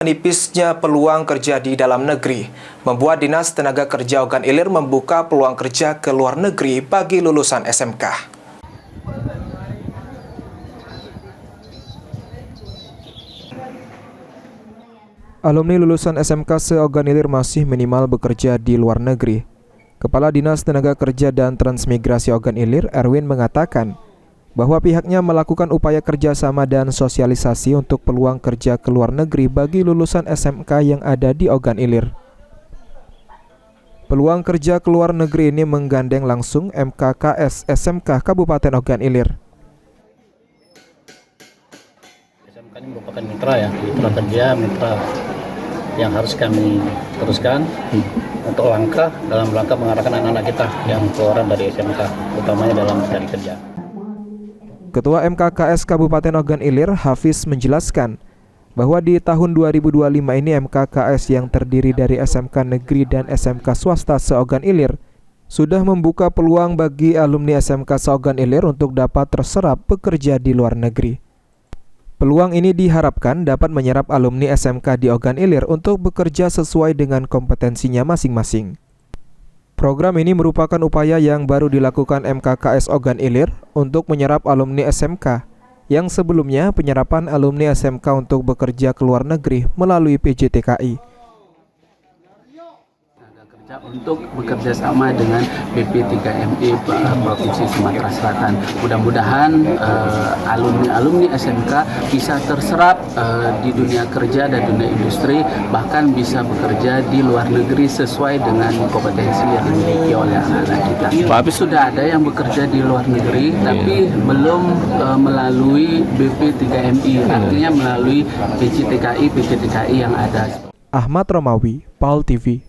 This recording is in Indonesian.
Menipisnya peluang kerja di dalam negeri membuat Dinas Tenaga Kerja Ogan Ilir membuka peluang kerja ke luar negeri bagi lulusan SMK. Alumni lulusan SMK se-Ogan Ilir masih minimal bekerja di luar negeri. Kepala Dinas Tenaga Kerja dan Transmigrasi Ogan Ilir, Erwin, mengatakan bahwa pihaknya melakukan upaya kerjasama dan sosialisasi untuk peluang kerja ke luar negeri bagi lulusan SMK yang ada di Ogan Ilir. Peluang kerja ke luar negeri ini menggandeng langsung MKKS SMK Kabupaten Ogan Ilir. SMK ini merupakan mitra kerja, mitra yang harus kami teruskan untuk dalam langkah mengarahkan anak-anak kita yang keluar dari SMK, utamanya dalam mencari kerja. Ketua MKKS Kabupaten Ogan Ilir, Hafiz, menjelaskan bahwa di tahun 2025 ini MKKS yang terdiri dari SMK Negeri dan SMK Swasta se-Ogan Ilir sudah membuka peluang bagi alumni SMK se-Ogan Ilir untuk dapat terserap bekerja di luar negeri. Peluang ini diharapkan dapat menyerap alumni SMK di Ogan Ilir untuk bekerja sesuai dengan kompetensinya masing-masing. Program ini merupakan upaya yang baru dilakukan MKKS Ogan Ilir untuk menyerap alumni SMK yang sebelumnya penyerapan alumni SMK untuk bekerja ke luar negeri melalui PJTKI. Untuk bekerja sama dengan BP3MI Provinsi Sumatera Selatan. Mudah-mudahan alumni SMK bisa terserap di dunia kerja dan dunia industri, bahkan bisa bekerja di luar negeri sesuai dengan kompetensi yang dimiliki oleh anak-anak kita. Tapi sudah ada yang bekerja di luar negeri, tapi belum melalui BP3MI, artinya melalui PJTKI yang ada. Ahmad Romawi, PAL TV.